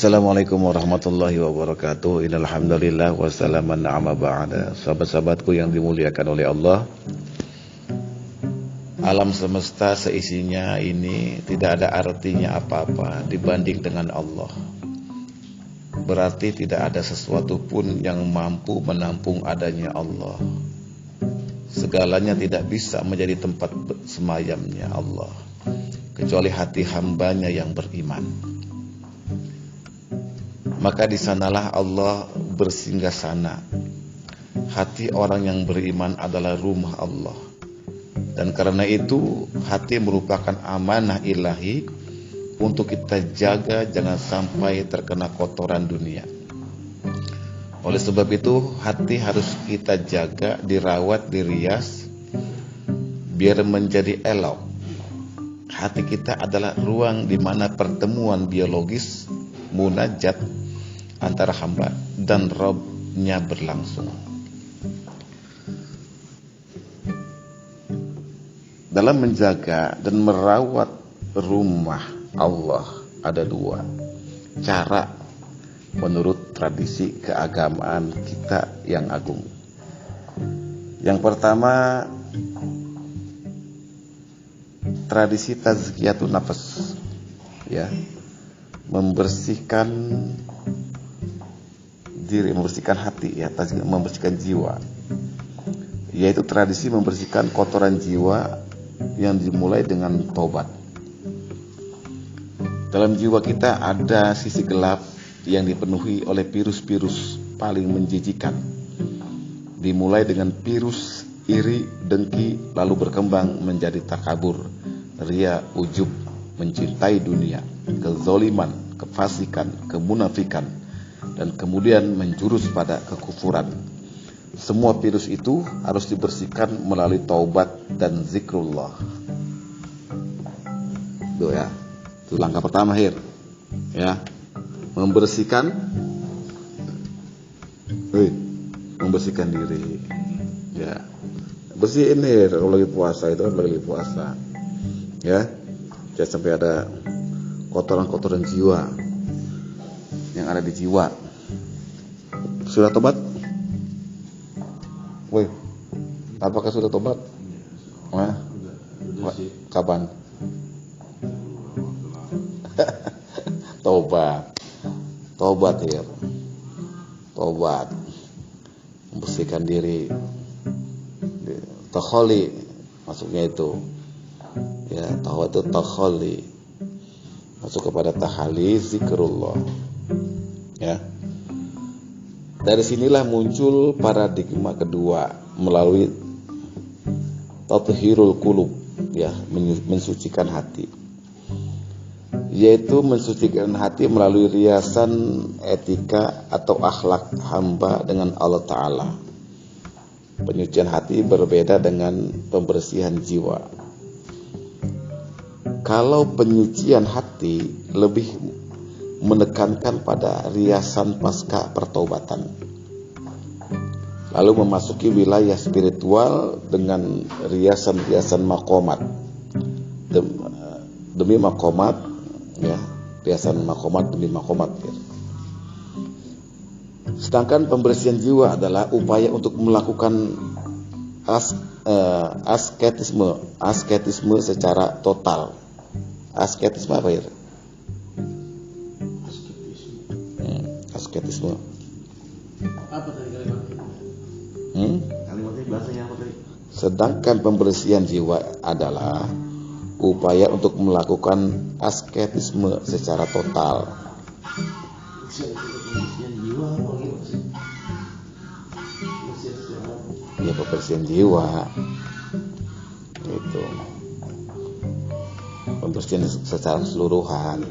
Assalamualaikum warahmatullahi wabarakatuh. Innal hamdalillah wa salaman amma ba'da. Sahabat-sahabatku yang dimuliakan oleh Allah, alam semesta seisinya ini tidak ada artinya apa-apa dibanding dengan Allah. Berarti tidak ada sesuatu pun yang mampu menampung adanya Allah. Segalanya tidak bisa menjadi tempat semayamnya Allah, kecuali hati hambanya yang beriman. Maka di sanalah Allah bersinggahsana. Hati orang yang beriman adalah rumah Allah. Dan karena itu hati merupakan amanah ilahi untuk kita jaga jangan sampai terkena kotoran dunia. Oleh sebab itu hati harus kita jaga, dirawat, dirias biar menjadi elok. Hati kita adalah ruang di mana pertemuan biologis munajat antara hamba dan Rabb-nya berlangsung. Dalam menjaga dan merawat rumah Allah ada dua cara menurut tradisi keagamaan kita yang agung. Yang pertama, tradisi tazkiyatun nafas, ya, membersihkan diri, membersihkan hati, ya, membersihkan jiwa, yaitu tradisi membersihkan kotoran jiwa yang dimulai dengan tobat. Dalam jiwa kita ada sisi gelap yang dipenuhi oleh virus-virus paling menjijikan, dimulai dengan virus iri, dengki, lalu berkembang menjadi takabur, ria, ujub, mencintai dunia, kezoliman, kefasikan, kemunafikan, dan kemudian menjurus pada kekufuran. Semua virus itu harus dibersihkan melalui taubat dan zikrullah. Tuh ya, itu langkah pertama, ya, membersihkan, membersihkan diri, ya, bersihin kalau lagi puasa, itu kan lagi puasa, ya, jangan sampai ada kotoran-kotoran jiwa yang ada di jiwa. Sudah tobat? Apakah sudah tobat? Kapan? Tobat ya. Tobat. Membersihkan diri. Takholi masuknya itu. Ya, taubat itu takholi. Masuk kepada tahali zikrullah. Ya. Dari sinilah muncul paradigma kedua melalui tathhirul qulub, ya, mensucikan hati, yaitu mensucikan hati melalui riasan etika atau akhlak hamba dengan Allah Ta'ala. Penyucian hati berbeda dengan pembersihan jiwa. Kalau penyucian hati lebih menekankan pada riasan pasca pertaubatan, lalu memasuki wilayah spiritual dengan riasan-riasan makomat demi makomat, ya, riasan makomat demi makomat, ya. Sedangkan pembersihan jiwa adalah upaya untuk melakukan asketisme secara total. Asketisme apa ya? Asketisme. Apa tadi kalimatnya? Kalimatnya bahasanya apa tadi? Sedangkan pembersihan jiwa adalah upaya untuk melakukan asketisme secara total. Pembersihan jiwa apa gitu? Ya, pembersihan jiwa itu pembersihan secara keseluruhan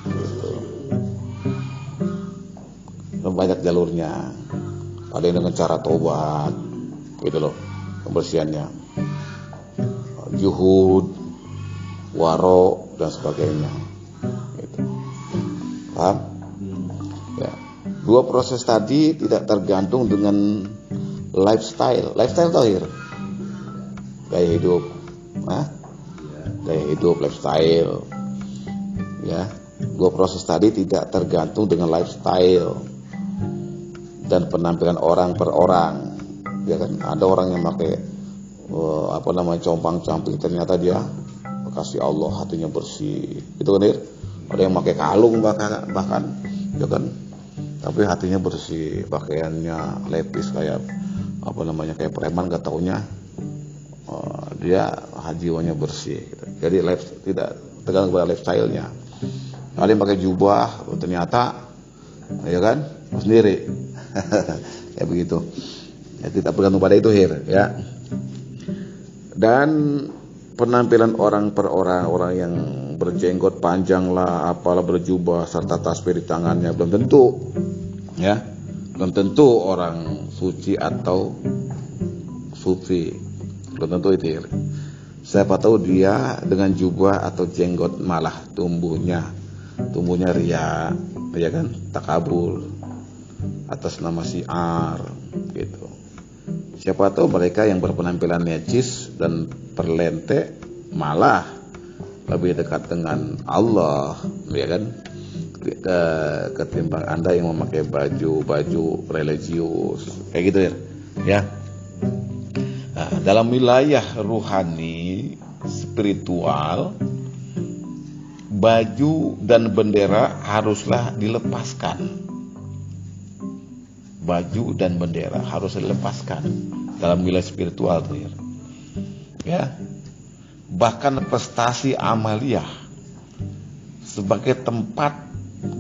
gitu. Banyak jalurnya. Ada yang dengan cara tobat, gitu loh, pembersihannya, juhud, waro, dan sebagainya, gitu. Paham? Ya. Dua proses tadi tidak tergantung dengan lifestyle terakhir, gaya hidup, gaya hidup, lifestyle, ya. Dua proses tadi tidak tergantung dengan lifestyle dan penampilan orang per orang. Ya kan, ada orang yang pakai compang-camping, ternyata dia kasih Allah hatinya bersih. Itu kan, ada yang pakai kalung bahkan ya kan, tapi hatinya bersih, pakaiannya lepis kayak kayak preman, gak taunya dia jiwanya bersih gitu. Jadi tidak tergantung pada lifestyle-nya. Ada yang pakai jubah, ternyata ya kan sendiri. Ya begitu. Ya, tidak bergantung pada itu, ya. Dan penampilan orang per orang yang berjenggot panjang lah, apalah, berjubah serta tasbih di tangannya, belum tentu, ya, belum tentu orang suci atau sufi, belum tentu itu. Siapa tahu dia dengan jubah atau jenggot malah tumbuhnya ria, ya kan, takabur atas nama syiar gitu. Siapa tahu mereka yang berpenampilan necis dan perlente malah lebih dekat dengan Allah, ya kan, ketimbang Anda yang memakai baju religius kayak gitu, ya. Nah, dalam wilayah ruhani spiritual, baju dan bendera haruslah dilepaskan. Baju dan bendera harus dilepaskan dalam wilayah spiritual tuh, ya. Bahkan prestasi amaliyah sebagai tempat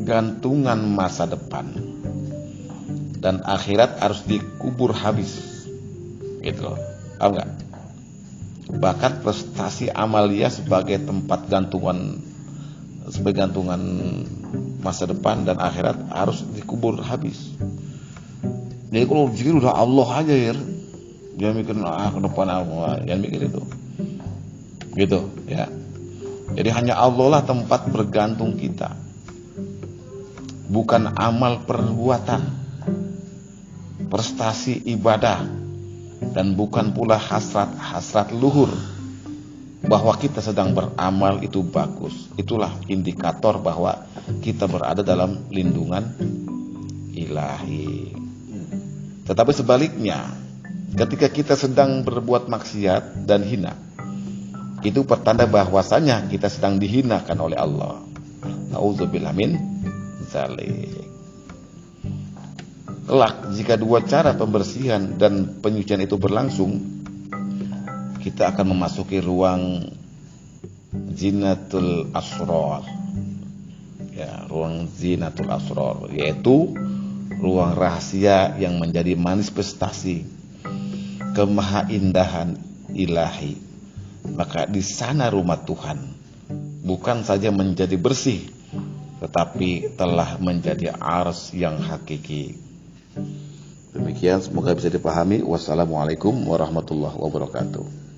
gantungan masa depan dan akhirat harus dikubur habis, gitu loh. Paham nggak? Bahkan prestasi amaliyah sebagai tempat gantungan masa depan dan akhirat harus dikubur habis. Jadi kalau zikir udah Allah aja, ya, jangan mikir ke depan Allah, jangan mikir itu, gitu, ya. Jadi hanya Allah lah tempat bergantung kita, bukan amal perbuatan, prestasi ibadah, dan bukan pula hasrat luhur bahwa kita sedang beramal itu bagus. Itulah indikator bahwa kita berada dalam lindungan ilahi. Tetapi sebaliknya, ketika kita sedang berbuat maksiat dan hina, itu pertanda bahwasanya kita sedang dihinakan oleh Allah. Nauzubillah min dzalik. Kelak jika dua cara pembersihan dan penyucian itu berlangsung, kita akan memasuki ruang zinatul asrar. Ya, ruang zinatul asrar, yaitu ruang rahasia yang menjadi manifestasi kemahaindahan ilahi. Maka di sana rumah Tuhan bukan saja menjadi bersih, tetapi telah menjadi ars yang hakiki. Demikian, semoga bisa dipahami. Wassalamualaikum warahmatullahi wabarakatuh.